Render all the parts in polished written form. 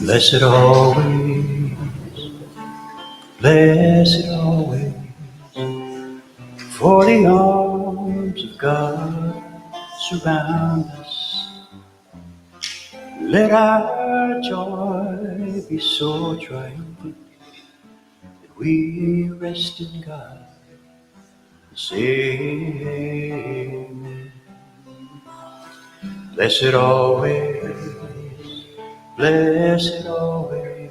Blessed always, blessed always, for the arms of God surround us. Let our joy be so triumphant that we rest in God and say amen. Blessed always, blessed always,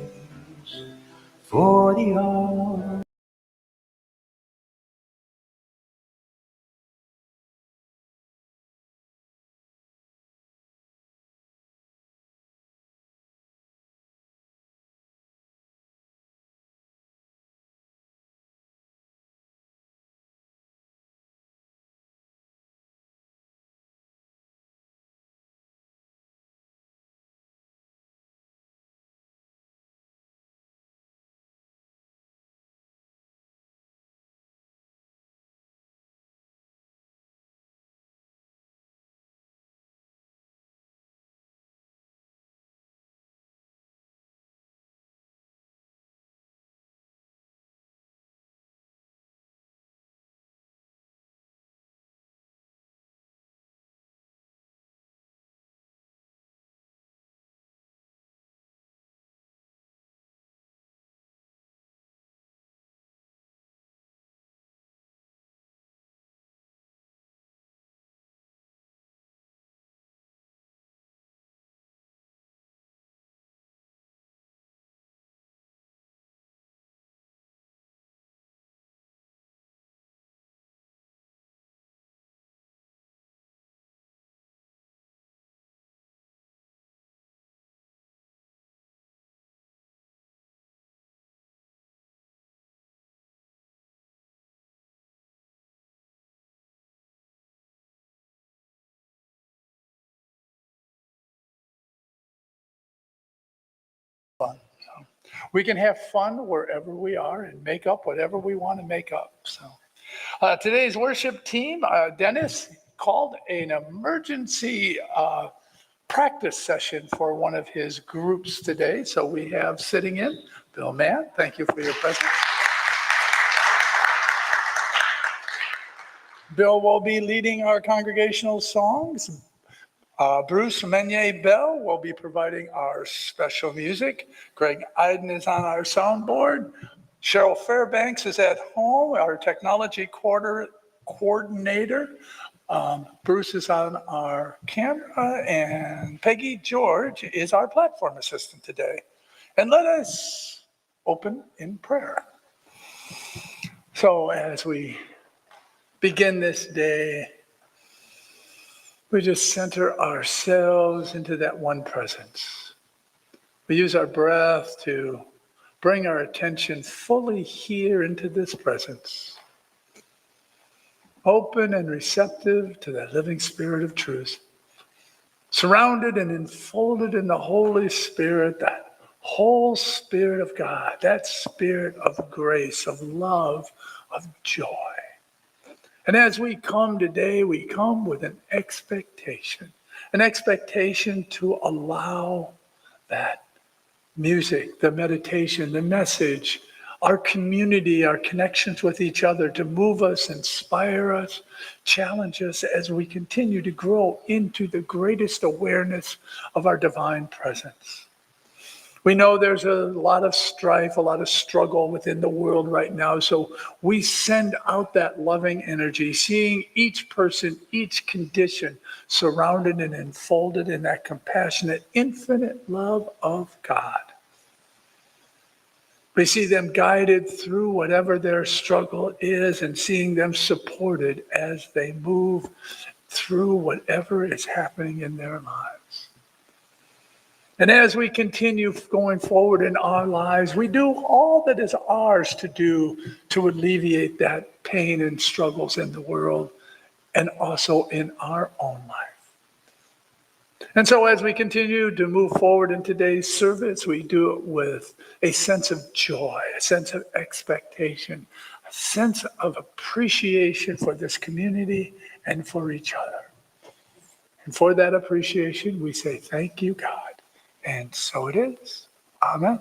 for the arms. We can have fun wherever we are and make up whatever we want to make up. So today's worship team, Dennis called an emergency practice session for one of his groups today. So we have sitting in Bill Mann. Thank you for your presence. Bill will be leading our congregational songs. Bruce Meunier Bell will be providing our special music. Greg Iden is on our soundboard. Cheryl Fairbanks is at home, our technology coordinator. Bruce is on our camera, and Peggy George is our platform assistant today. And let us open in prayer. So as we begin this day, we just center ourselves into that one presence. We use our breath to bring our attention fully here into this presence, open and receptive to that living spirit of truth, surrounded and enfolded in the Holy Spirit, that whole Spirit of God, that Spirit of grace, of love, of joy. And as we come today, we come with an expectation to allow that music, the meditation, the message, our community, our connections with each other to move us, inspire us, challenge us as we continue to grow into the greatest awareness of our divine presence. We know there's a lot of strife, a lot of struggle within the world right now. So we send out that loving energy, seeing each person, each condition surrounded and enfolded in that compassionate, infinite love of God. We see them guided through whatever their struggle is and seeing them supported as they move through whatever is happening in their lives. And as we continue going forward in our lives, we do all that is ours to do to alleviate that pain and struggles in the world and also in our own life. And so as we continue to move forward in today's service, we do it with a sense of joy, a sense of expectation, a sense of appreciation for this community and for each other. And for that appreciation, we say, thank you, God. And so it is. Amen.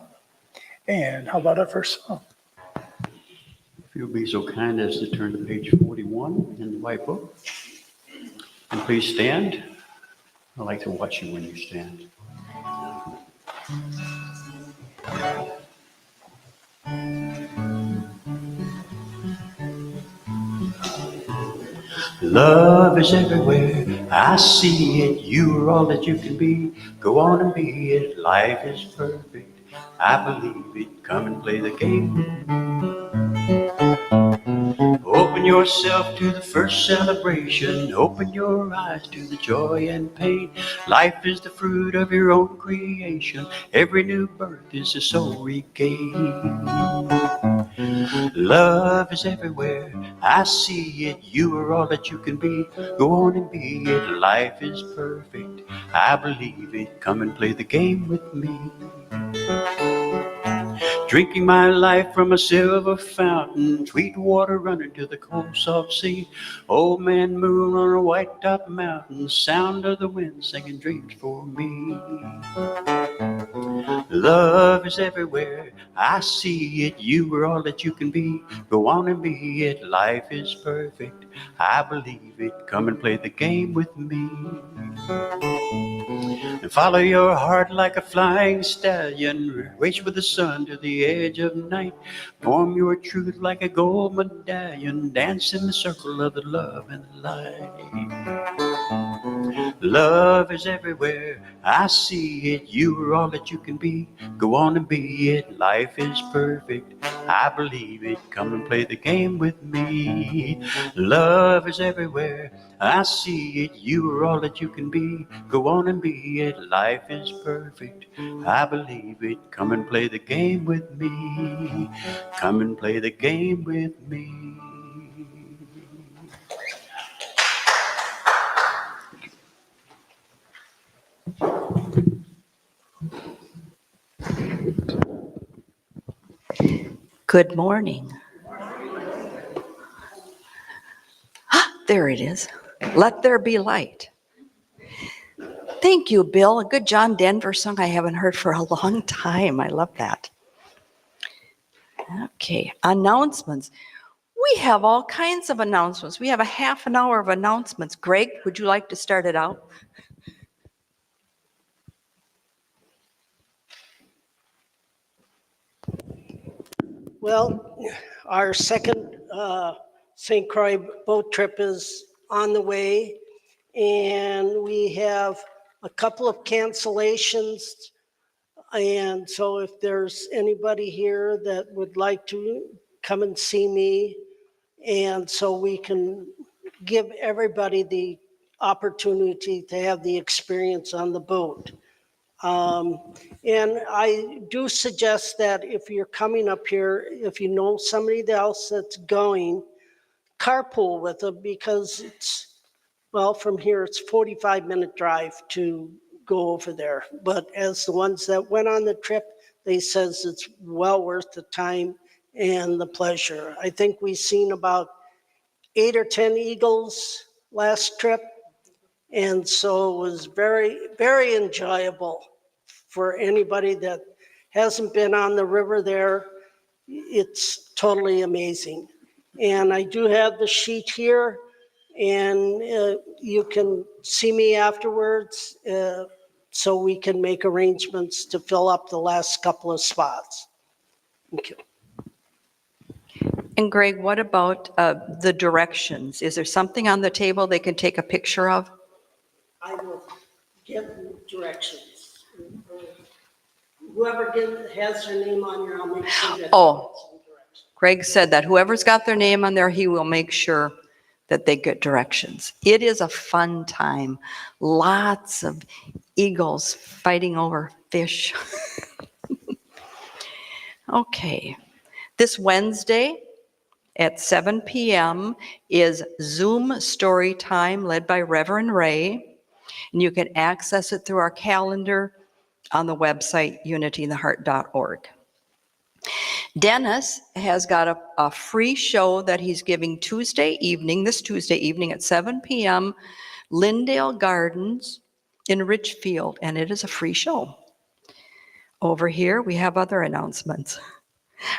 And how about our first song? If you'll be so kind as to turn to page 41 in the white book. And please stand. I like to watch you when you stand. Love is everywhere. I see it. You are all that you can be. Go on and be it. Life is perfect. I believe it. Come and play the game. Open yourself to the first celebration. Open your eyes to the joy and pain. Life is the fruit of your own creation. Every new birth is a soul regained. Love is everywhere. I see it. You are all that you can be. Go on and be it. Life is perfect. I believe it. Come and play the game with me. Drinking my life from a silver fountain, sweet water running to the cold soft sea. Old man moon on a white top mountain, sound of the wind singing dreams for me. Love is everywhere. I see it. You are all that you can be. Go on and be it. Life is perfect. I believe it. Come and play the game with me. And follow your heart like a flying stallion. Race with the sun to the edge of night. Form your truth like a gold medallion. Dance in the circle of the love and the light. Love is everywhere. I see it. You are all that you can be. Go on and be it. Life is perfect. I believe it. Come and play the game with me. Love is everywhere. I see it. You are all that you can be. Go on and be it. Life is perfect. I believe it. Come and play the game with me. Come and play the game with me. Good morning. There it is. Let there be light. Thank you, Bill. A good John Denver song I haven't heard for a long time. I love that. Okay, announcements. We have all kinds of announcements. We have a half an hour of announcements. Greg, would you like to start it out? Well, our second St. Croix boat trip is on the way, and we have a couple of cancellations. And so if there's anybody here that would like to come and see me, and so we can give everybody the opportunity to have the experience on the boat. And I do suggest that if you're coming up here, if you know somebody else that's going, carpool with them, because it's, well, from here it's 45-minute drive to go over there. But as the ones that went on the trip, they says it's well worth the time and the pleasure. I think we've seen about 8 or 10 eagles last trip. And so it was very, very enjoyable. For anybody that hasn't been on the river there, it's totally amazing. And I do have the sheet here, and you can see me afterwards, so we can make arrangements to fill up the last couple of spots. Thank you. And Greg, what about the directions? Is there something on the table they can take a picture of? I will give directions. Whoever has their name on here, I'll make sure that. Oh. Greg said that whoever's got their name on there, he will make sure that they get directions. It is a fun time. Lots of eagles fighting over fish. Okay. This Wednesday at 7 p.m. is Zoom story time led by Reverend Ray. And you can access it through our calendar on the website unityintheheart.org. Dennis has got a free show that he's giving this Tuesday evening at 7 p.m., Lindale Gardens in Richfield, and it is a free show. Over here, we have other announcements.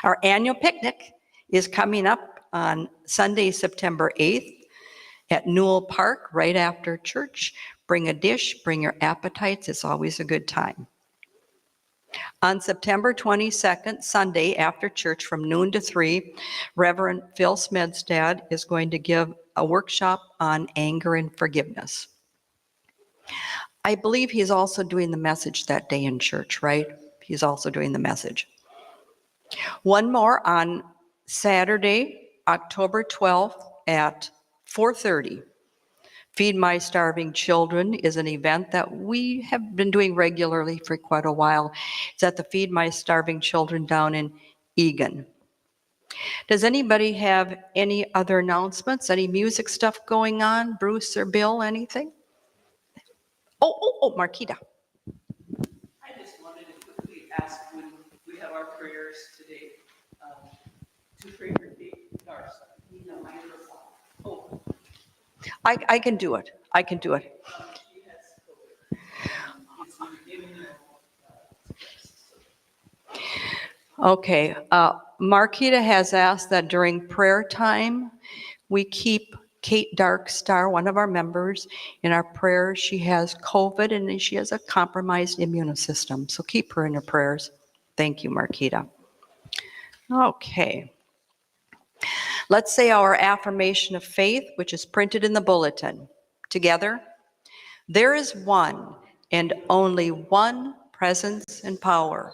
Our annual picnic is coming up on Sunday, September 8th at Newell Park, right after church. Bring a dish, bring your appetites. It's always a good time. On September 22nd, Sunday, after church from noon to 3, Reverend Phil Smedstad is going to give a workshop on anger and forgiveness. I believe he's also doing the message that day in church, right? He's also doing the message. One more on Saturday, October 12th at 4:30. Feed My Starving Children is an event that we have been doing regularly for quite a while. It's at the Feed My Starving Children down in Egan. Does anybody have any other announcements? Any music stuff going on? Bruce or Bill, anything? Oh, Marquita. I just wanted to quickly ask when we have our prayers today, to pray for Kate Darcy. Oh, I can do it. I can do it. she has COVID. It's Okay. Marquita has asked that during prayer time, we keep Kate Darkstar, one of our members, in our prayers. She has COVID and she has a compromised immune system. So keep her in your prayers. Thank you, Marquita. Okay. Let's say our affirmation of faith, which is printed in the bulletin. Together, there is one and only one presence and power,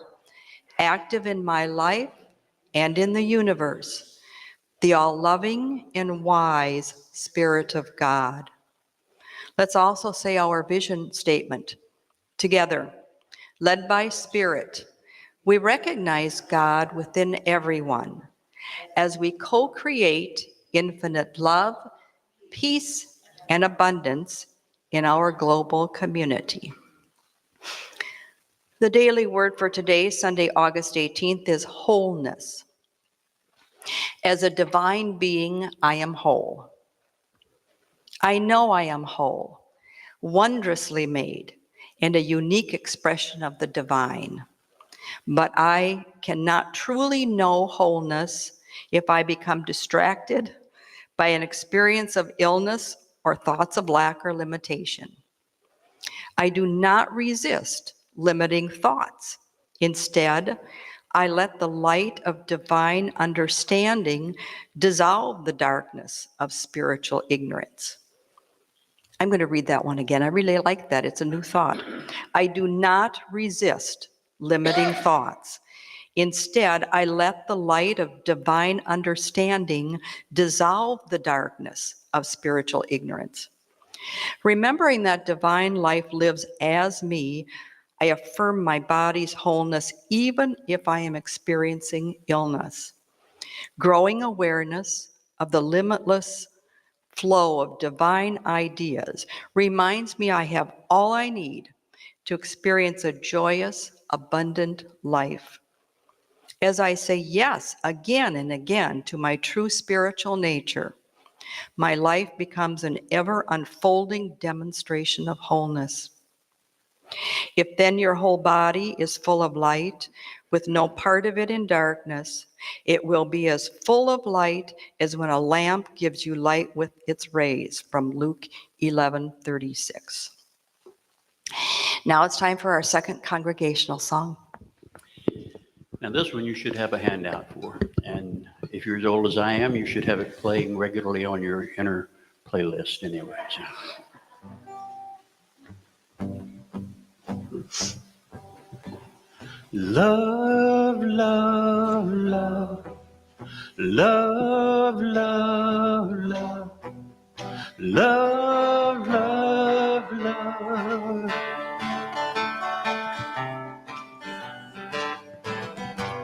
active in my life and in the universe, the all-loving and wise Spirit of God. Let's also say our vision statement. Together, led by Spirit, we recognize God within everyone as we co-create infinite love, peace, and abundance in our global community. The daily word for today, Sunday, August 18th, is wholeness. As a divine being, I am whole. I know I am whole, wondrously made, and a unique expression of the divine. But I cannot truly know wholeness if I become distracted by an experience of illness or thoughts of lack or limitation. I do not resist limiting thoughts. Instead, I let the light of divine understanding dissolve the darkness of spiritual ignorance. I'm going to read that one again. I really like that. It's a new thought. I do not resist limiting thoughts. Instead, I let the light of divine understanding dissolve the darkness of spiritual ignorance. Remembering that divine life lives as me, I affirm my body's wholeness even if I am experiencing illness. Growing awareness of the limitless flow of divine ideas reminds me I have all I need to experience a joyous, abundant life. As I say yes again and again to my true spiritual nature, my life becomes an ever unfolding demonstration of wholeness. If then your whole body is full of light, with no part of it in darkness, it will be as full of light as when a lamp gives you light with its rays, from Luke 11:36. Now it's time for our second congregational song. Now, this one you should have a handout for. And if you're as old as I am, you should have it playing regularly on your inner playlist anyway. So. Love, love, love. Love, love, love. Love, love, love.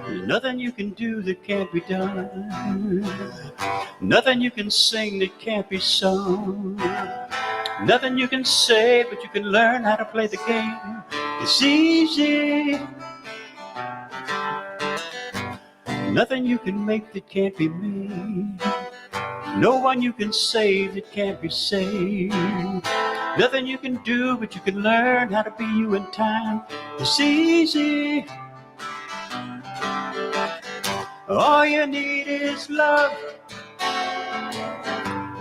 There's nothing you can do that can't be done. Nothing you can sing that can't be sung. Nothing you can say, but you can learn how to play the game. It's easy. Nothing you can make that can't be made. No one you can save that can't be saved. Nothing you can do, but you can learn how to be you in time. It's easy. All you need is love.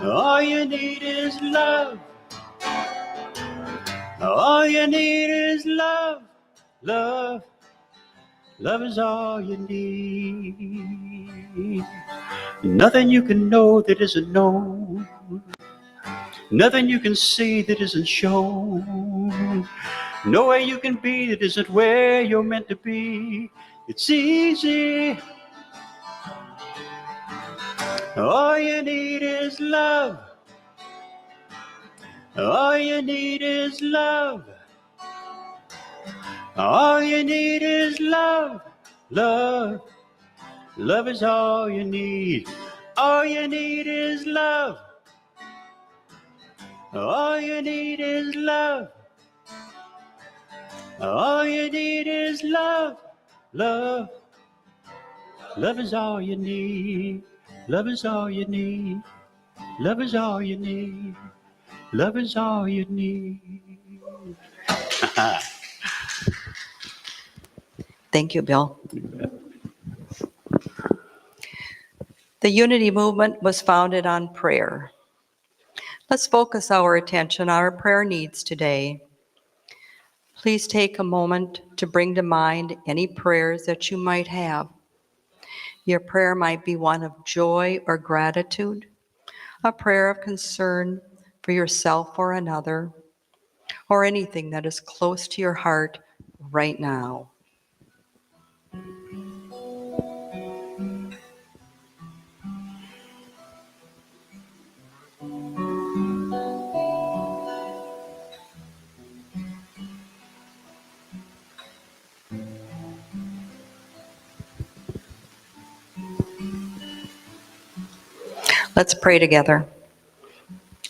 All you need is love. All you need is love. Love. Love is all you need. Nothing you can know that isn't known. Nothing you can see that isn't shown. No way you can be that isn't where you're meant to be. It's easy. All you need is love. All you need is love. All you need is love. Love. Love is all you need. All you need is love. All you need is love. All you need is love. Love. Love is all you need. Love is all you need. Love is all you need. Love is all you need. Thank you, Bill. The Unity Movement was founded on prayer. Let's focus our attention on our prayer needs today. Please take a moment to bring to mind any prayers that you might have. Your prayer might be one of joy or gratitude, a prayer of concern for yourself or another, or anything that is close to your heart right now. Let's pray together.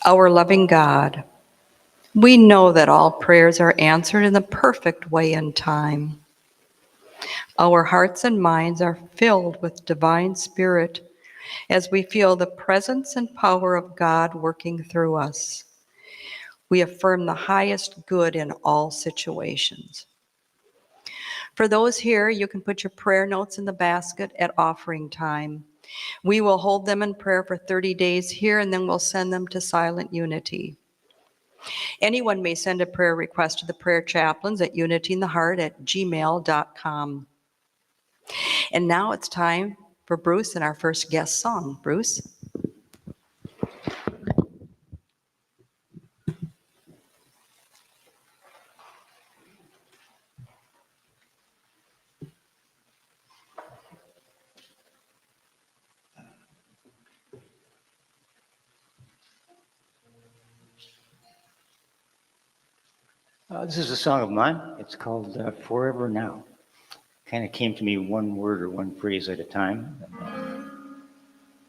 Our loving God, we know that all prayers are answered in the perfect way and time. Our hearts and minds are filled with divine spirit as we feel the presence and power of God working through us. We affirm the highest good in all situations. For those here, you can put your prayer notes in the basket at offering time. We will hold them in prayer for 30 days here, and then we'll send them to Silent Unity. Anyone may send a prayer request to the prayer chaplains at unityintheheart@gmail.com. And now it's time for Bruce and our first guest song. Bruce? This is a song of mine. It's called Forever Now. Kind of came to me one word or one phrase at a time.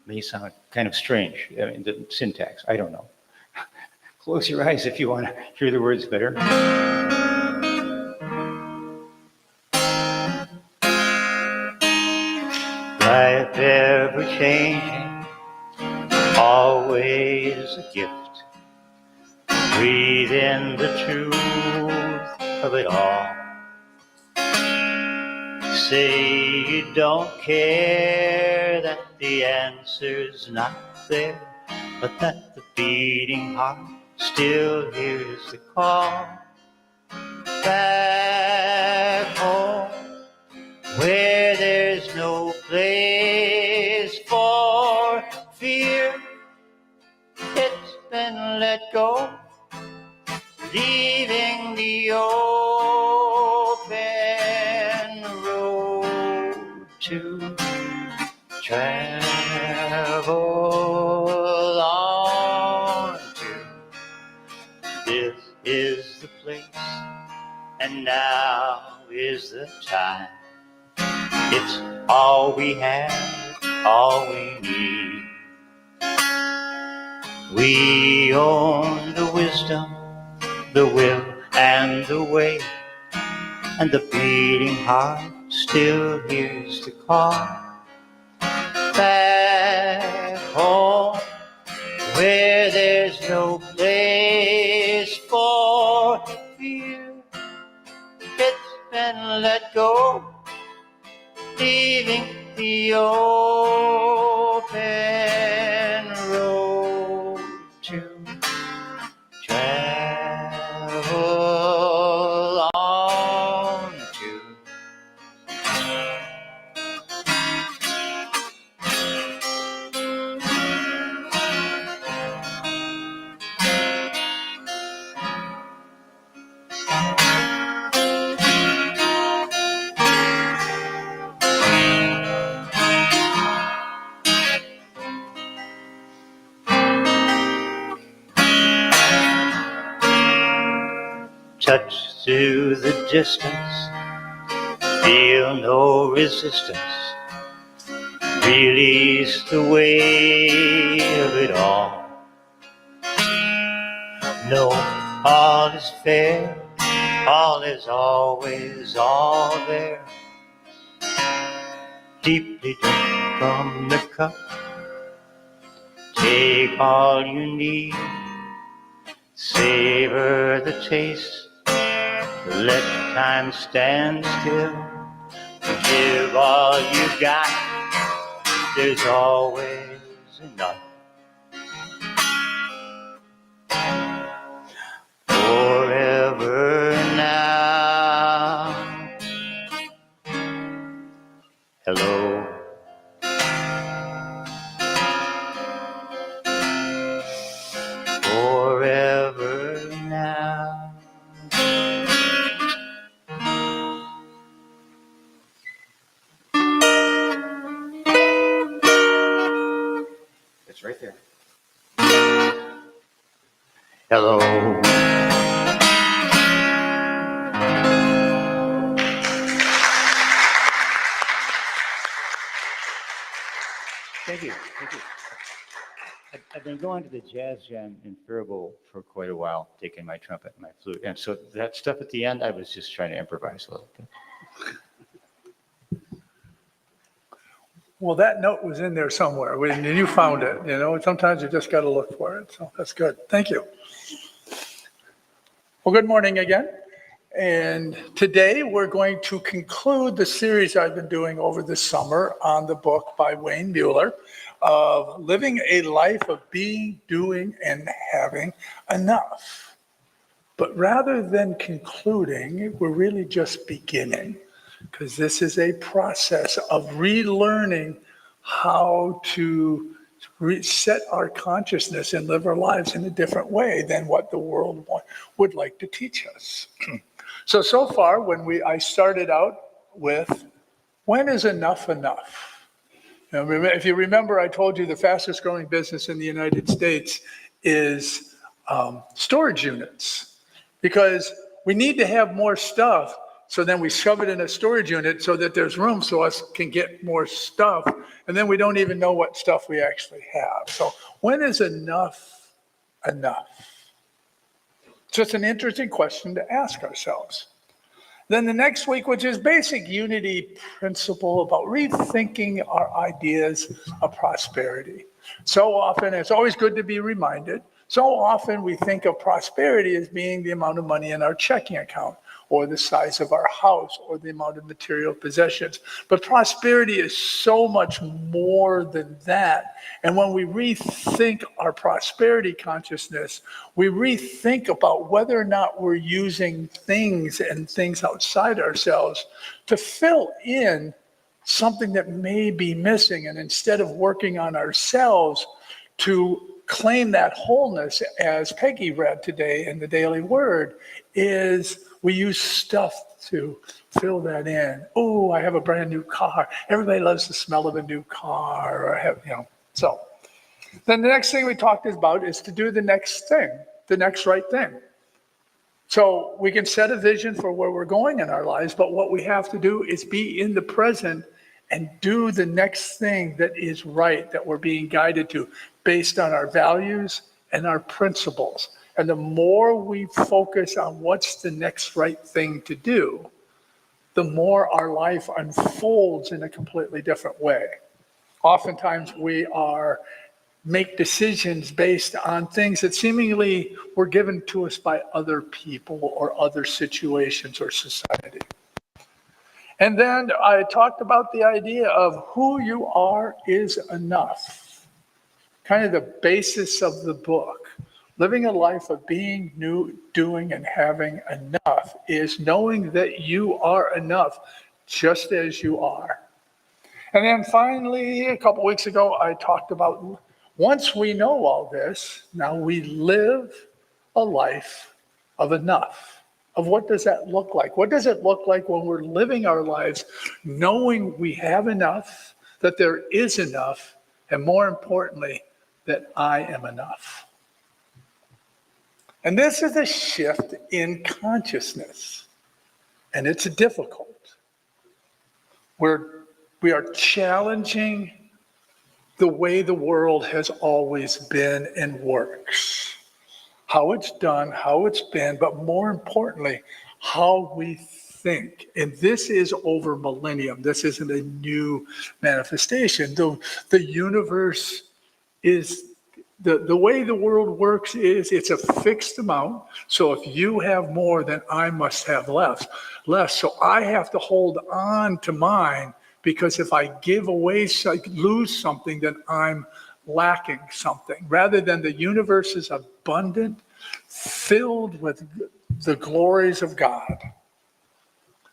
May sound kind of strange, the syntax, I don't know. Close your eyes if you want to hear the words better. Life ever changing, always a gift. Breathe in the truth of it all. Say you don't care that the answer's not there, but that the beating heart still hears the call. Back home, where there's no place for fear, it's been let go, leaving the open road. to travel on to. This is the place, and now is the time. It's all we have, all we need. We own the wisdom, the will, and the way, and the beating heart still hears the call. Back home, where there's no place for fear, it's been let go, leaving the open road to travel on to. Touch through the distance, feel no resistance, release the weight of it all. No, all is fair, all is always all there. Deeply drink from the cup, take all you need, savor the taste, let time stand still, give all you got, there's always enough. Forever now. Hello. Forever now. It's right there. Hello. Thank you. Thank you. I've been going to the Jazz Jam in Faribault for quite a while, taking my trumpet and my flute. And so that stuff at the end, I was just trying to improvise a little bit. Well, that note was in there somewhere, and you found it. You know, sometimes you just got to look for it. So that's good. Thank you. Well, good morning again. And today we're going to conclude the series I've been doing over the summer on the book by Wayne Mueller of Living a Life of Being, Doing, and Having Enough. But rather than concluding, we're really just beginning, because this is a process of relearning how to reset our consciousness and live our lives in a different way than what the world would like to teach us. So far, I started out with, when is enough enough? Now, if you remember, I told you the fastest growing business in the United States is storage units, because we need to have more stuff. So then we shove it in a storage unit so that there's room so us can get more stuff. And then we don't even know what stuff we actually have. So when is enough enough? Just an interesting question to ask ourselves. Then the next week, which is basic unity principle about rethinking our ideas of prosperity. So often, it's always good to be reminded, so often we think of prosperity as being the amount of money in our checking account, or the size of our house, or the amount of material possessions. But prosperity is so much more than that. And when we rethink our prosperity consciousness, we rethink about whether or not we're using things and things outside ourselves to fill in something that may be missing. And instead of working on ourselves to claim that wholeness, as Peggy read today in the Daily Word, is we use stuff to fill that in. Oh, I have a brand new car. Everybody loves the smell of a new car. Or I have, so then the next thing we talked about is to do the next thing, the next right thing. So we can set a vision for where we're going in our lives, but what we have to do is be in the present and do the next thing that is right, that we're being guided to based on our values and our principles. And the more we focus on what's the next right thing to do, the more our life unfolds in a completely different way. Oftentimes we make decisions based on things that seemingly were given to us by other people or other situations or society. And then I talked about the idea of who you are is enough, kind of the basis of the book. Living a life of being, new, doing, and having enough is knowing that you are enough just as you are. And then finally, a couple weeks ago, I talked about once we know all this, now we live a life of enough. Of what does that look like? What does it look like when we're living our lives knowing we have enough, that there is enough, and more importantly, that I am enough? And this is a shift in consciousness, and it's difficult. We are challenging the way the world has always been and works. How it's done, how it's been, but more importantly, how we think. And this is over millennium. This isn't a new manifestation. The universe is, the way the world works is it's a fixed amount. So if you have more, then I must have less. So I have to hold on to mine, because if I give away, lose something, then I'm lacking something. Rather than the universe is abundant, filled with the glories of God.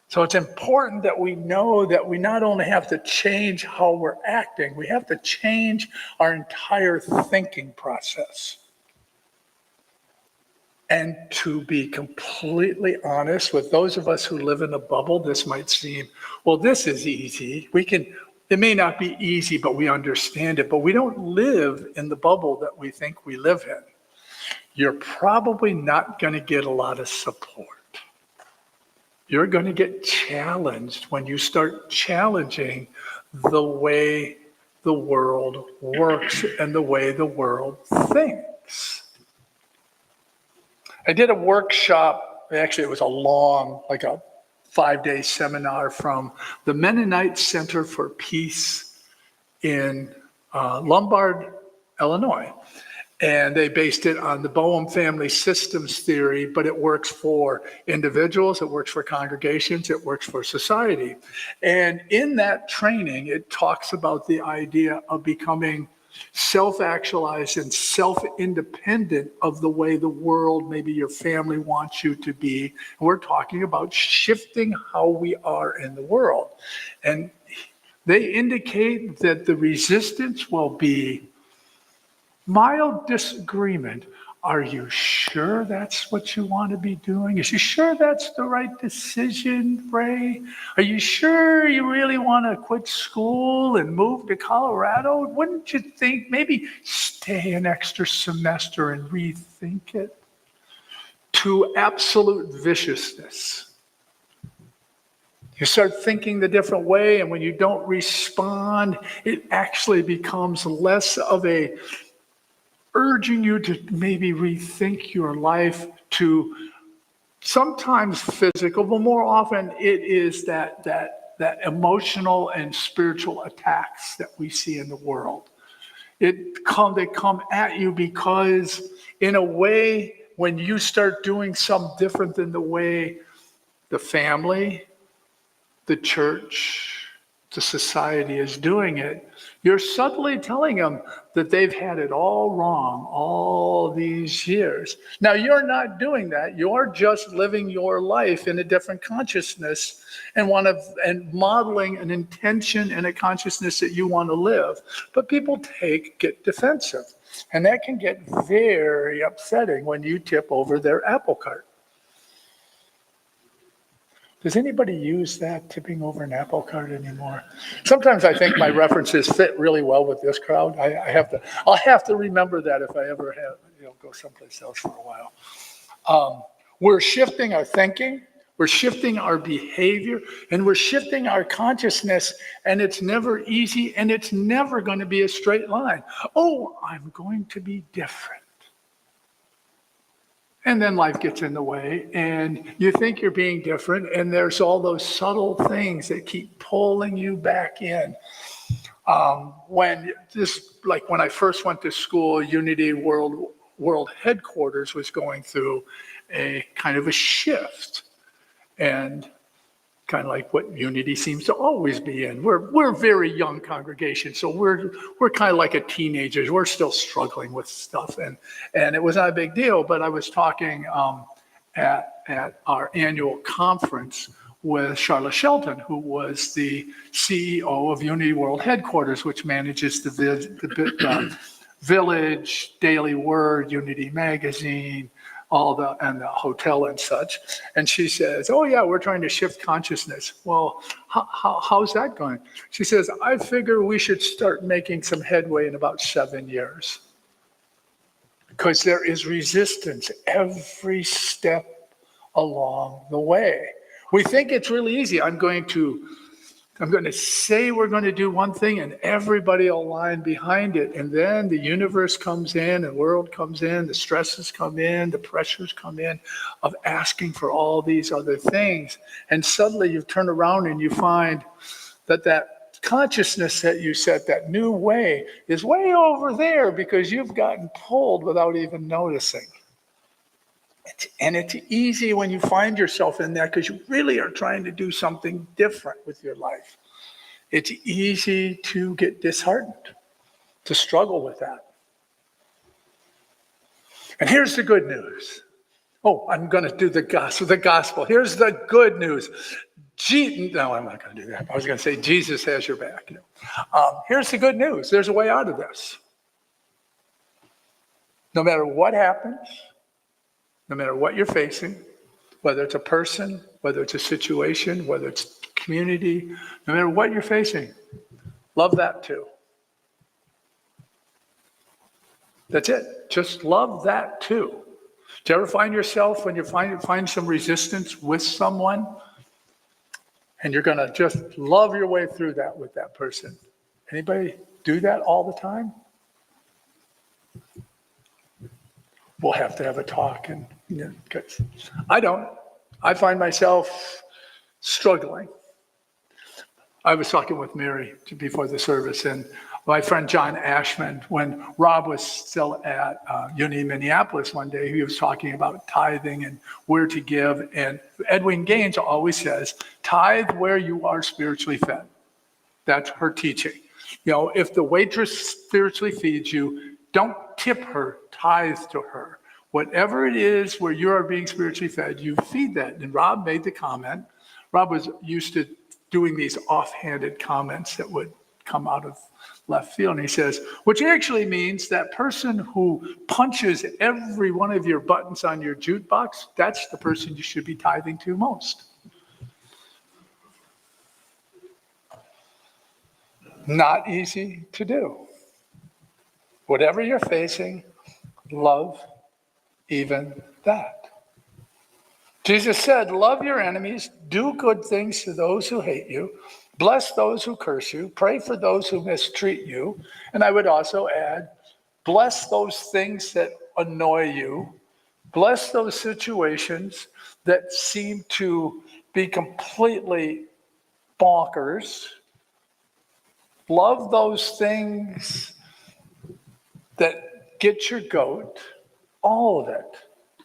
So it's important that we know that we not only have to change how we're acting, we have to change our entire thinking process. And to be completely honest, with those of us who live in a bubble, this might seem, well, this is easy. It may not be easy, but we understand it. But we don't live in the bubble that we think we live in. You're probably not going to get a lot of support. You're going to get challenged when you start challenging the way the world works and the way the world thinks. I did a workshop, actually it was a long, like a 5-day seminar from the Mennonite Center for Peace in Lombard, Illinois. And they based it on the Boehm family systems theory, but it works for individuals, it works for congregations, it works for society. And in that training, it talks about the idea of becoming self-actualized and self-independent of the way the world, maybe your family wants you to be. And we're talking about shifting how we are in the world. And they indicate that the resistance will be mild disagreement. Are you sure that's what you want to be doing? Is you sure that's the right decision, Ray? Are you sure you really want to quit school and move to Colorado? Wouldn't you think maybe stay an extra semester and rethink it? To absolute viciousness. You start thinking the different way, and when you don't respond, it actually becomes less of a urging you to maybe rethink your life, to sometimes physical, but more often it is that emotional and spiritual attacks that we see in the world. They come at you because in a way, when you start doing something different than the way the family, the church, the society is doing it, you're subtly telling them that they've had it all wrong all these years. Now, you're not doing that. You're just living your life in a different consciousness and modeling an intention and a consciousness that you want to live. But people get defensive. And that can get very upsetting when you tip over their apple cart. Does anybody use that, tipping over an apple cart anymore? Sometimes I think my references fit really well with this crowd. I'll have to remember that if I ever have, go someplace else for a while. We're shifting our thinking, we're shifting our behavior, and we're shifting our consciousness, and it's never easy, and it's never going to be a straight line. Oh, I'm going to be different. And then life gets in the way, and you think you're being different, and there's all those subtle things that keep pulling you back in. When I first went to school, Unity World Headquarters was going through a kind of a shift, and kind of like what Unity seems to always be in. We're a very young congregation, so we're kind of like a teenagers. We're still struggling with stuff, and it was not a big deal. But I was talking at our annual conference with Charlotte Shelton, who was the CEO of Unity World Headquarters, which manages the Village, Daily Word, Unity Magazine, and the hotel and such. And she says, oh yeah, we're trying to shift consciousness. Well, how's that going? She says, I figure we should start making some headway in about 7 years. Because there is resistance every step along the way. We think it's really easy. I'm going to say we're going to do one thing, and everybody will line behind it. And then the universe comes in, the world comes in, the stresses come in, the pressures come in of asking for all these other things. And suddenly you turn around and you find that consciousness that you set, that new way, is way over there because you've gotten pulled without even noticing. And it's easy when you find yourself in that because you really are trying to do something different with your life. It's easy to get disheartened, to struggle with that. And here's the good news. Oh, I'm going to do the gospel. Here's the good news. No, I'm not going to do that. I was going to say Jesus has your back. Here's the good news. There's a way out of this. No matter what happens, no matter what you're facing, whether it's a person, whether it's a situation, whether it's community, no matter what you're facing, love that too. That's it. Just love that too. Do you ever find yourself when you find some resistance with someone and you're going to just love your way through that with that person? Anybody do that all the time? We'll have to have a talk, and because I don't. I find myself struggling. I was talking with Mary before the service, and my friend John Ashman, when Rob was still at Unity Minneapolis one day, he was talking about tithing and where to give. And Edwin Gaines always says, tithe where you are spiritually fed. That's her teaching. If the waitress spiritually feeds you, don't tip her, tithe to her. Whatever it is where you are being spiritually fed, you feed that. And Rob made the comment. Rob was used to doing these offhanded comments that would come out of left field. And he says, which actually means that person who punches every one of your buttons on your jukebox, that's the person you should be tithing to most. Not easy to do. Whatever you're facing, love even that. Jesus said, love your enemies, do good things to those who hate you, bless those who curse you, pray for those who mistreat you. And I would also add, bless those things that annoy you, bless those situations that seem to be completely bonkers. Love those things that get your goat, all of it.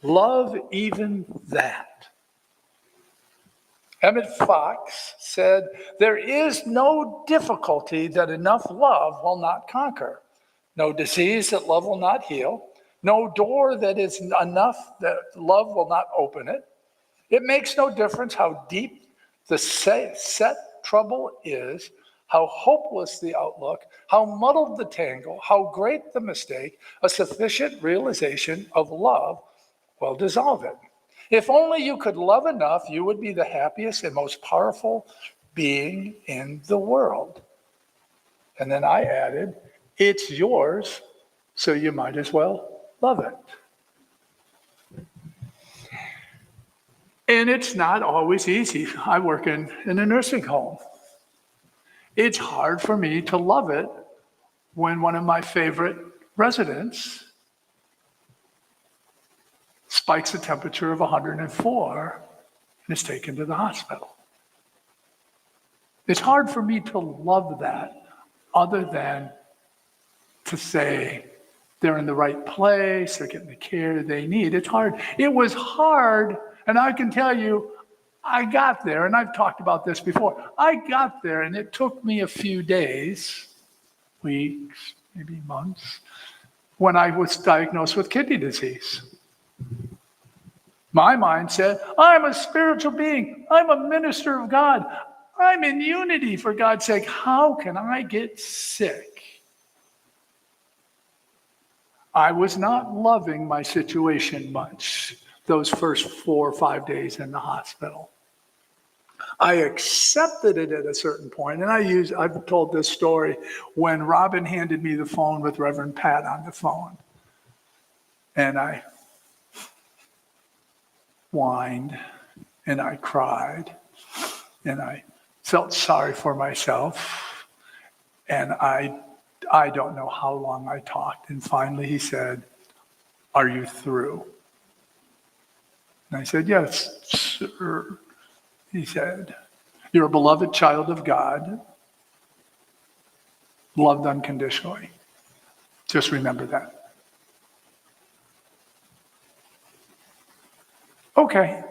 Love even that. Emmett Fox said, there is no difficulty that enough love will not conquer, no disease that love will not heal, no door that is enough that love will not open it. It makes no difference how deep the set trouble is, how hopeless the outlook, how muddled the tangle, how great the mistake, a sufficient realization of love will dissolve it. If only you could love enough, you would be the happiest and most powerful being in the world. And then I added, it's yours, so you might as well love it. And it's not always easy. I work in a nursing home. It's hard for me to love it when one of my favorite residents spikes a temperature of 104 and is taken to the hospital. It's hard for me to love that other than to say they're in the right place, they're getting the care they need. It's hard. It was hard, and I can tell you, I got there, and I've talked about this before. I got there, and it took me a few days, weeks, maybe months, when I was diagnosed with kidney disease. My mind said, I'm a spiritual being. I'm a minister of God. I'm in unity, for God's sake. How can I get sick? I was not loving my situation much those first 4 or 5 days in the hospital. I accepted it at a certain point, and I've told this story when Robin handed me the phone with Reverend Pat on the phone. And I whined, and I cried, and I felt sorry for myself, and I don't know how long I talked. And finally he said, are you through? And I said, yes, sir. He said, you're a beloved child of God, loved unconditionally. Just remember that. Okay,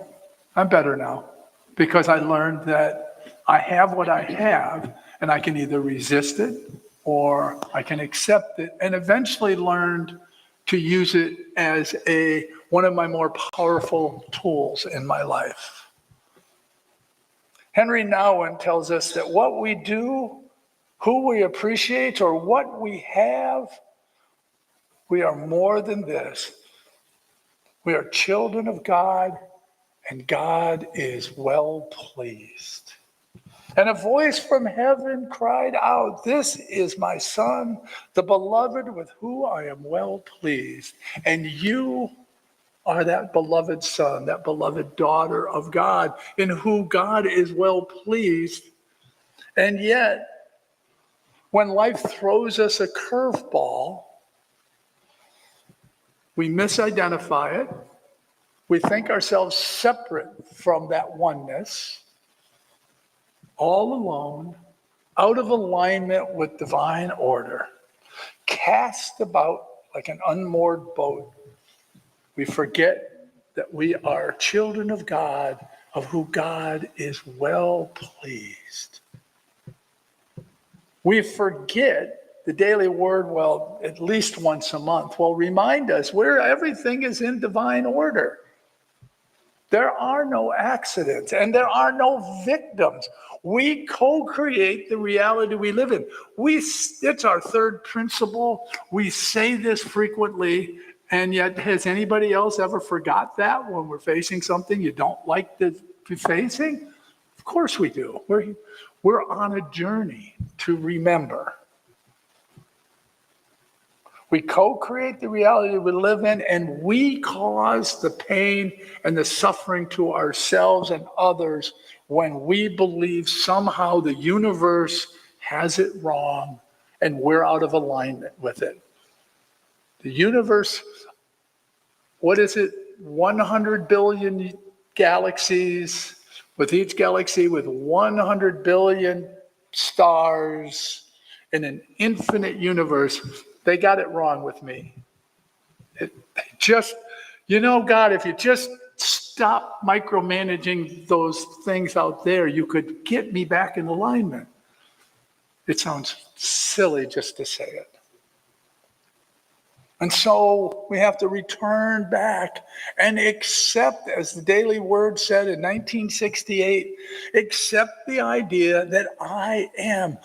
I'm better now because I learned that I have what I have and I can either resist it or I can accept it, and eventually learned to use it as one of my more powerful tools in my life. Henry Nouwen tells us that what we do, who we appreciate, or what we have, we are more than this. We are children of God, and God is well pleased. And a voice from heaven cried out, this is my son, the beloved with whom I am well pleased. And you are that beloved son, that beloved daughter of God, in whom God is well pleased. And yet, when life throws us a curveball, we misidentify it. We think ourselves separate from that oneness, all alone, out of alignment with divine order, cast about like an unmoored boat. We forget that we are children of God, of who God is well pleased. We forget the daily word, well, at least once a month, will remind us where everything is in divine order. There are no accidents and there are no victims. We co-create the reality we live in. It's our third principle. We say this frequently, and yet has anybody else ever forgot that when we're facing something you don't like to be facing? Of course we do. We're on a journey to remember. We co-create the reality we live in, and we cause the pain and the suffering to ourselves and others when we believe somehow the universe has it wrong and we're out of alignment with it. The universe, what is it? 100 billion galaxies, with each galaxy with 100 billion stars in an infinite universe. They got it wrong with me. God, if you just stop micromanaging those things out there, you could get me back in alignment. It sounds silly just to say it. And so we have to return back and accept, as the Daily Word said in 1968, accept the idea that I am.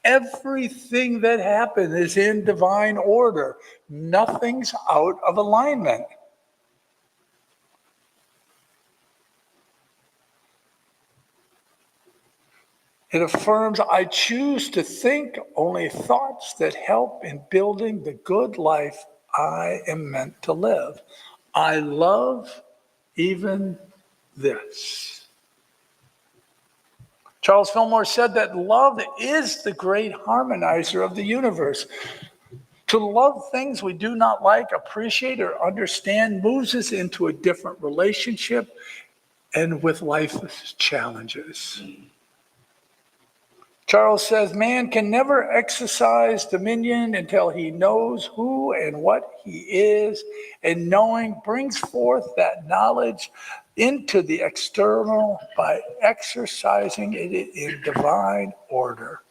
Everything that happened is in divine order. Nothing's out of alignment. It affirms, I choose to think only thoughts that help in building the good life I am meant to live. I love even this. Charles Fillmore said that love is the great harmonizer of the universe. To love things we do not like, appreciate, or understand moves us into a different relationship and with life's challenges. Charles says, man can never exercise dominion until he knows who and what he is, and knowing brings forth that knowledge into the external by exercising it in divine order.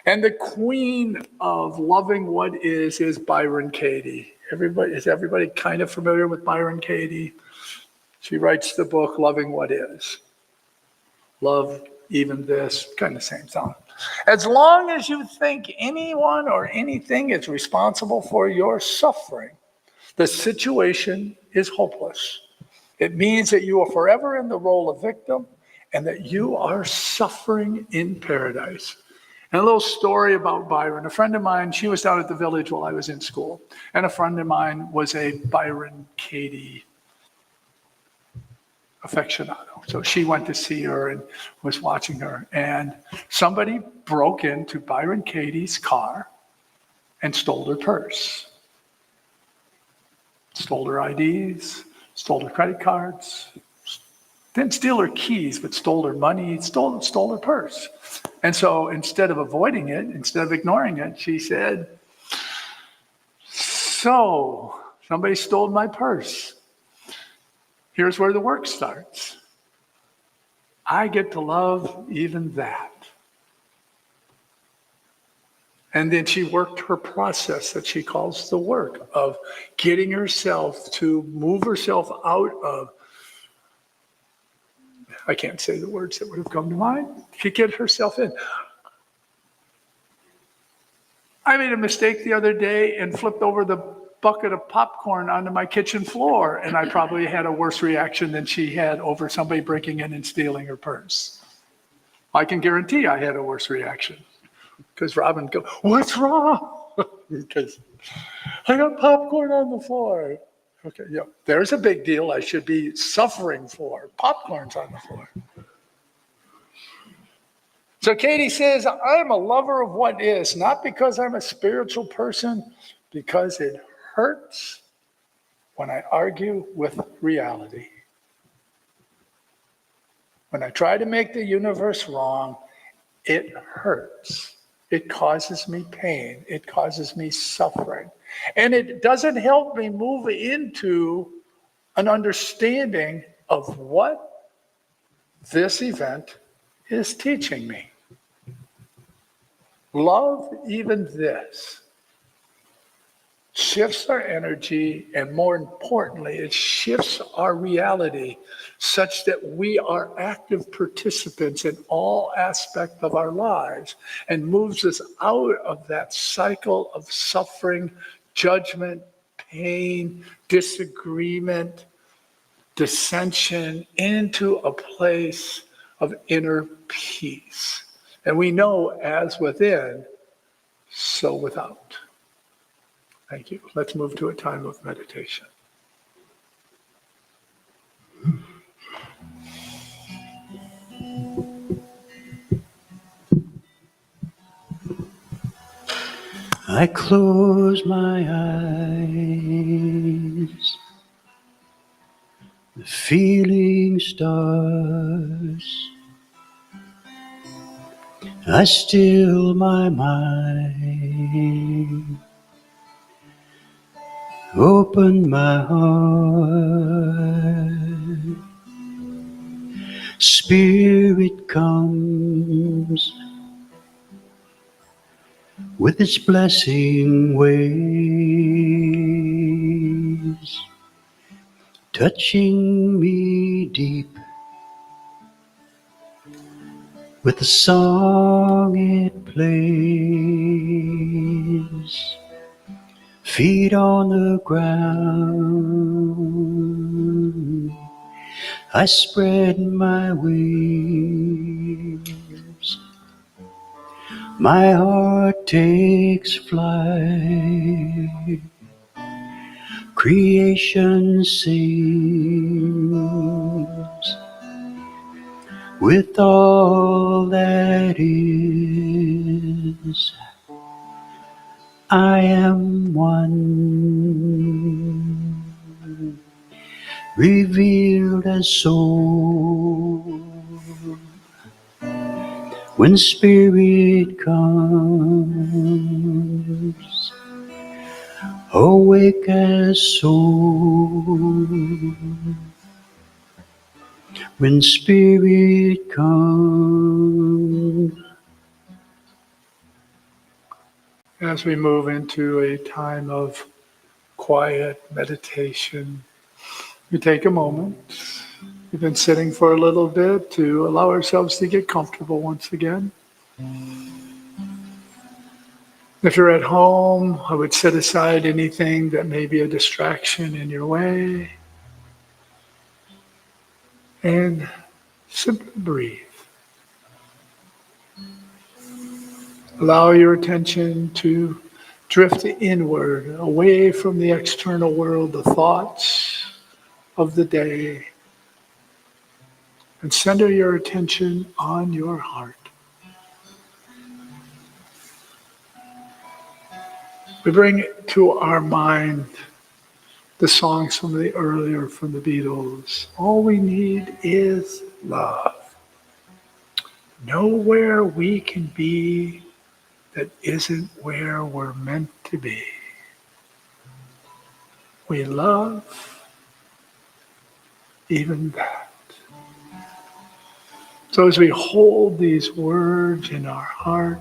And the queen of loving what is Byron Katie. Is everybody kind of familiar with Byron Katie? She writes the book, Loving What Is. Love even this, kind of same song. As long as you think anyone or anything is responsible for your suffering, the situation is hopeless. It means that you are forever in the role of victim and that you are suffering in paradise. And a little story about Byron. A friend of mine, she was down at the village while I was in school, and a friend of mine was a Byron Katie aficionado. So she went to see her and was watching her. And somebody broke into Byron Katie's car and stole her purse. Stole her IDs, stole her credit cards, didn't steal her keys, but stole her money, stole her purse. And so instead of avoiding it, instead of ignoring it, she said, so somebody stole my purse. Here's where the work starts. I get to love even that. And then she worked her process that she calls the work of getting herself to move herself out of, I can't say the words that would have come to mind. She get herself in. I made a mistake the other day and flipped over the bucket of popcorn onto my kitchen floor, and I probably had a worse reaction than she had over somebody breaking in and stealing her purse. I can guarantee I had a worse reaction because Robin go, what's wrong? Because I got popcorn on the floor. Okay, yeah, there's a big deal I should be suffering for. Popcorn's on the floor. So Katie says, I'm a lover of what is, not because I'm a spiritual person, because it hurts when I argue with reality. When I try to make the universe wrong, it hurts. It causes me pain. It causes me suffering. And it doesn't help me move into an understanding of what this event is teaching me. Love even this shifts our energy, and more importantly, it shifts our reality such that we are active participants in all aspects of our lives and moves us out of that cycle of suffering, judgment, pain, disagreement, dissension into a place of inner peace. And we know as within, so without. Thank you. Let's move to a time of meditation. I close my eyes, the feeling starts. I still my mind, open my heart. Spirit comes with its blessing waves, touching me deep with the song it plays. Feet on the ground, I spread my wings, my heart takes flight, creation sings with all that is. I am one, revealed as soul. When spirit comes, awake as soul. When spirit comes. As we move into a time of quiet meditation, we take a moment. We've been sitting for a little bit to allow ourselves to get comfortable once again. If you're at home, I would set aside anything that may be a distraction in your way and simply breathe. Allow your attention to drift inward, away from the external world, the thoughts of the day, and center your attention on your heart. We bring to our mind the songs from the Beatles. All we need is love. Nowhere we can be that isn't where we're meant to be. We love even that. So as we hold these words in our heart,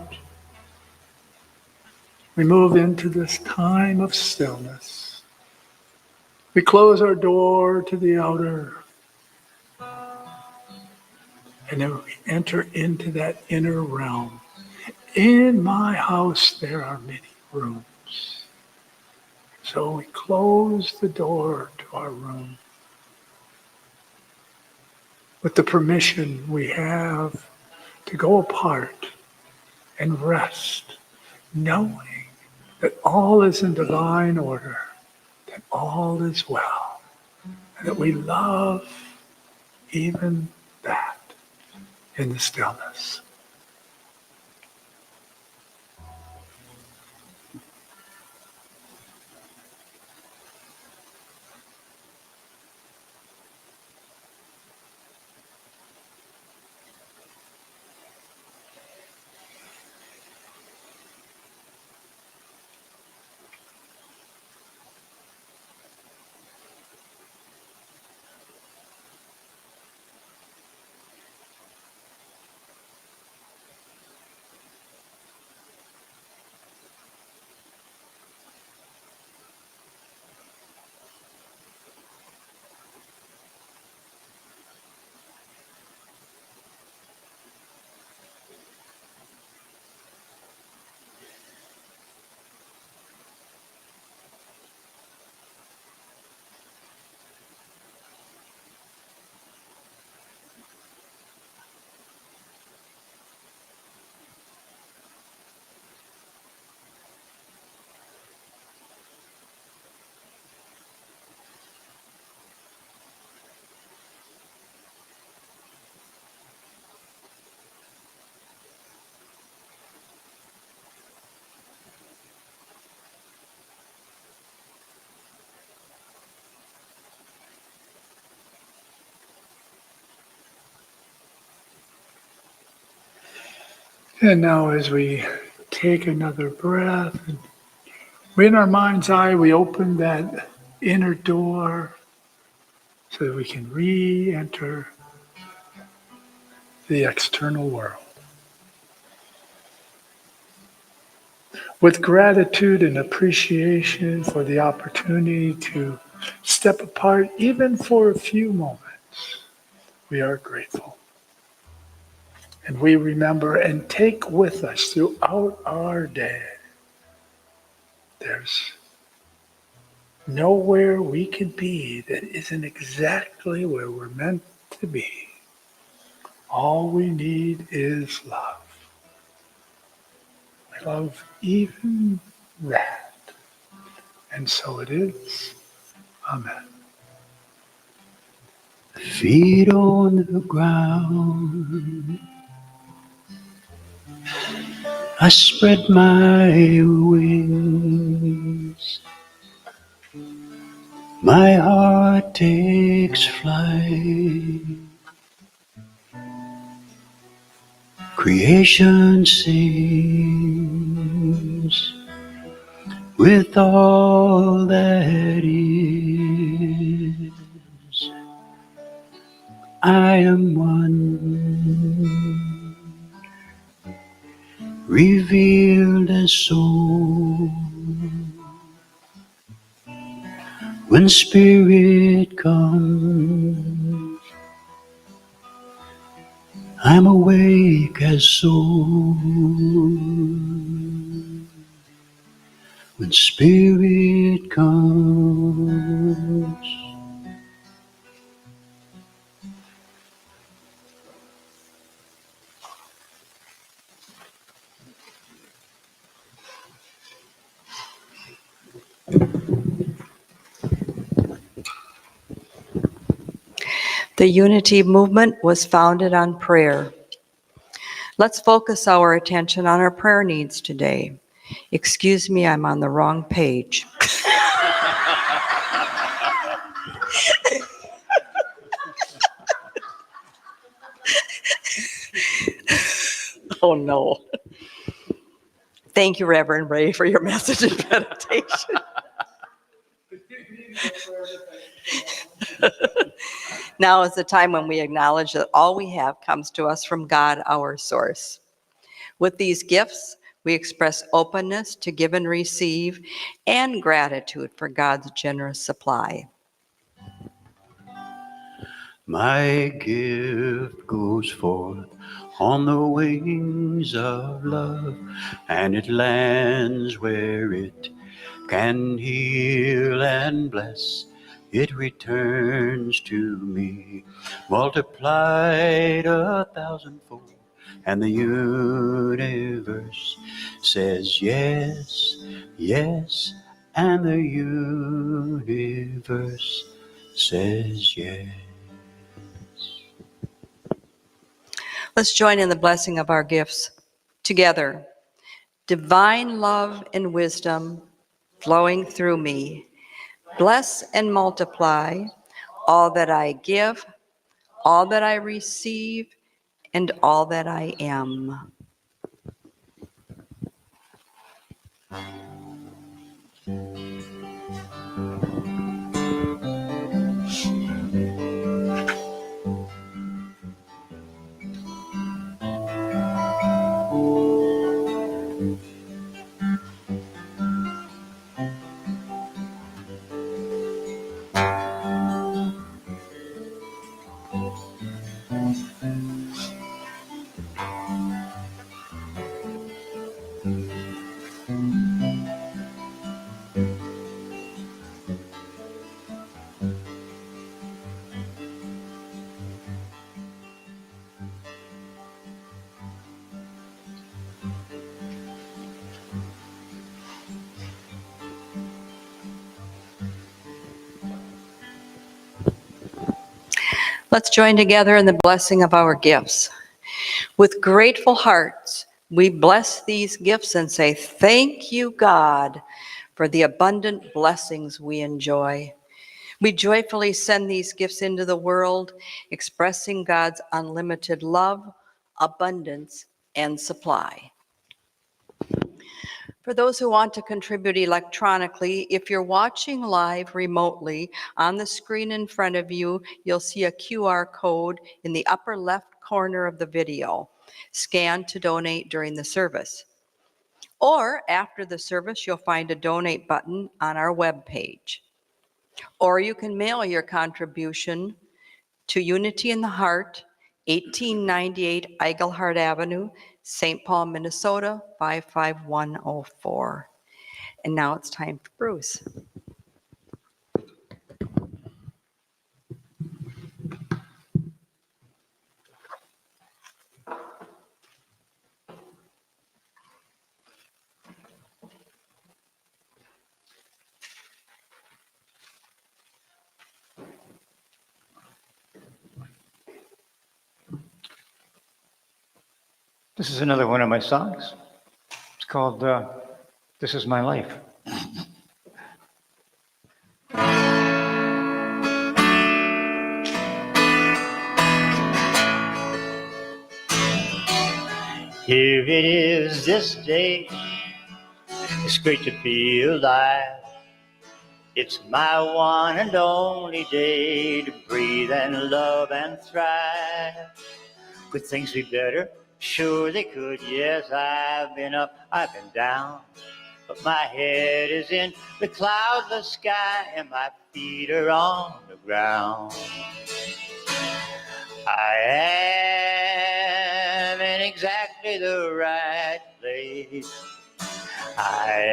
we move into this time of stillness. We close our door to the outer, and then we enter into that inner realm. In my house, there are many rooms. So we close the door to our room with the permission we have to go apart and rest, knowing that all is in divine order, that all is well, and that we love even that in the stillness. And now as we take another breath, and in our mind's eye, we open that inner door so that we can re-enter the external world. With gratitude and appreciation for the opportunity to step apart, even for a few moments, we are grateful. And we remember and take with us throughout our day, there's nowhere we can be that isn't exactly where we're meant to be. All we need is love. Love even that. And so it is. Amen. Feet on the ground, I spread my wings. My heart takes flight. Creation sings with all that is. I am one, revealed as soul. When spirit comes, I'm awake as soul. When spirit comes. The Unity movement was founded on prayer. Let's focus our attention on our prayer needs today. Excuse me, I'm on the wrong page. Oh, no. Thank you, Reverend Ray, for your message and meditation. Now is the time when we acknowledge that all we have comes to us from God, our source. With these gifts, we express openness to give and receive and gratitude for God's generous supply. My gift goes forth on the wings of love, and it lands where it can heal and bless. It returns to me, multiplied 1,000-fold, and the universe says yes, yes, and the universe says yes. Let's join in the blessing of our gifts together. Divine love and wisdom flowing through me. Bless and multiply all that I give, all that I receive, and all that I am. Let's join together in the blessing of our gifts. With grateful hearts, we bless these gifts and say, thank you, God, for the abundant blessings we enjoy. We joyfully send these gifts into the world, expressing God's unlimited love, abundance, and supply. For those who want to contribute electronically, if you're watching live remotely, on the screen in front of you, you'll see a QR code in the upper left corner of the video. Scan to donate during the service. Or after the service, you'll find a donate button on our webpage. Or you can mail your contribution to Unity in the Heart, 1898 Eigelhart Avenue, St. Paul, Minnesota, 55104. And now it's time for Bruce. This is another one of my songs. It's called This Is My Life. Here it is this day. It's great to be alive. It's my one and only day to breathe and love and thrive. Could things be better? Sure they could. Yes, I've been up, I've been down, but my head is in the cloudless sky and my feet are on the ground. I am in exactly the right place. I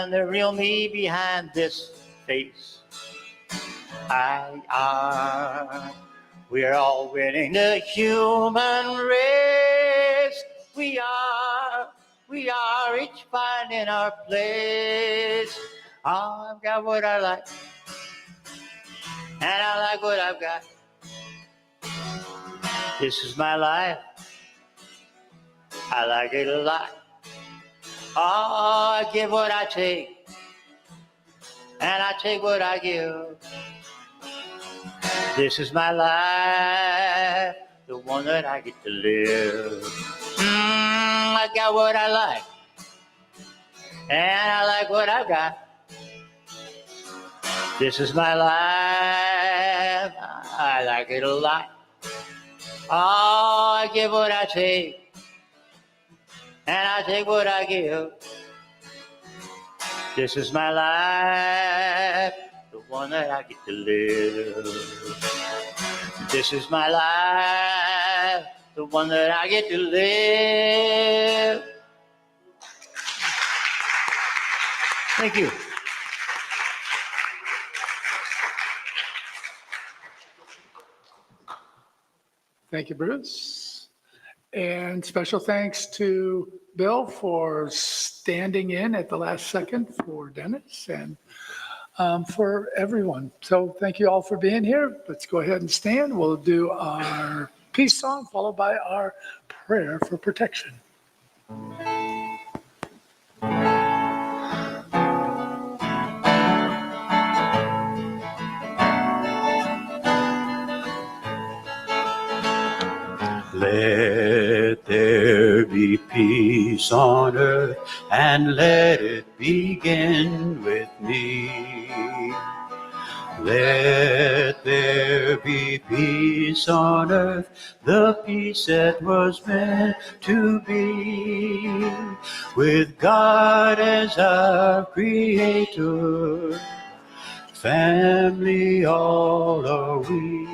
am the real me behind this face. We're all winning the human race. We are each finding our place. I've got what I like, and I like what I've got. This is my life. I like it a lot. Oh, I give what I take, and I take what I give. This is my life, the one that I get to live. I got what I like, and I like what I've got. This is my life, I like it a lot. Oh, I give what I take, and I take what I give. This is my life, the one that I get to live. This is my life, the one that I get to live. Thank you. Thank you, Bruce. And special thanks to Bill for standing in at the last second for Dennis and for everyone. So thank you all for being here. Let's go ahead and stand. We'll do our peace song followed by our prayer for protection. Let there be peace on earth, and let it begin with me. Let there be peace on earth, the peace that was meant to be, with God as our creator, family all are we.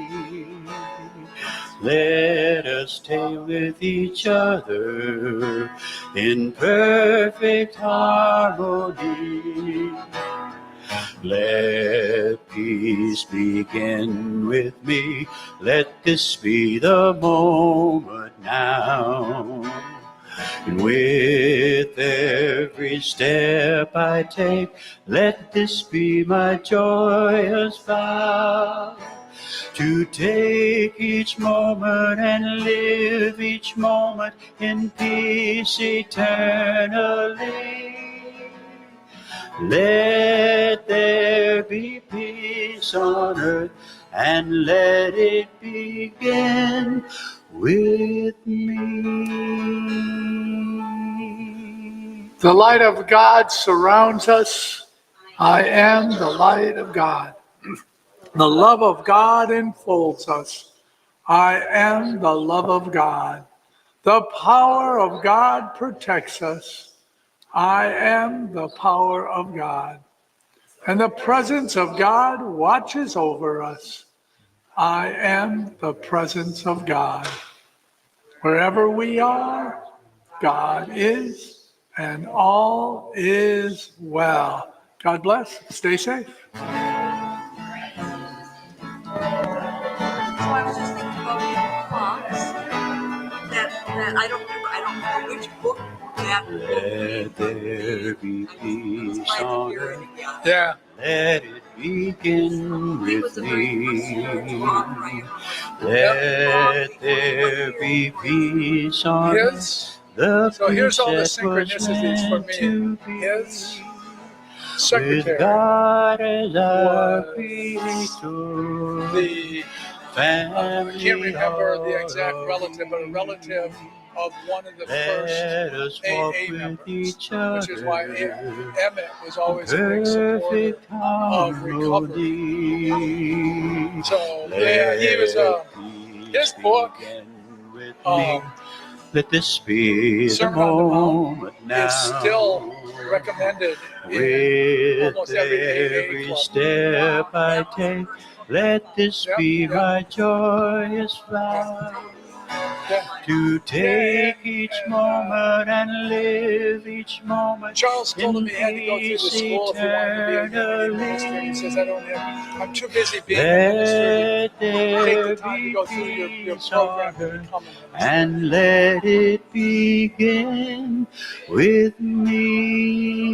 Let us stay with each other in perfect harmony. Let peace begin with me. Let this be the moment now. And with every step I take, let this be my joyous vow. To take each moment and live each moment in peace eternally. Let there be peace on earth, and let it begin with me. The light of God surrounds us. I am the light of God. The love of God enfolds us. I am the love of God. The power of God protects us. I am the power of God. And the presence of God watches over us. I am the presence of God. Wherever we are, God is, and all is well. God bless. Stay safe. So I was just thinking about the clocks that I don't remember which book that Let there be peace on earth. Yeah. Let it begin with me. Let there be peace on earth. His. The So here's peace all the that was synchronicities for meant to me. be. His With secretary God as our was creator. the, I can't remember the exact relative, but a relative of one of the first Let us walk AA with members, each which is why other. Emmett was always a big supporter Perfect of recovery. harmony. So yeah, he was his book, Begin with me. um, Let this be the Sermon on the Mount, moment now. is still recommended in With almost every AA club. step I take, let this Yep, be yep. my joyous flight. Yeah. To take and- each and, moment and live each moment Charles told him in he had to go through the peace school if he wanted to be a unity minister. He says, I'm too busy being a minister Let to take the there time to be go through your peace program on to earth, become a minister. and let it begin with me.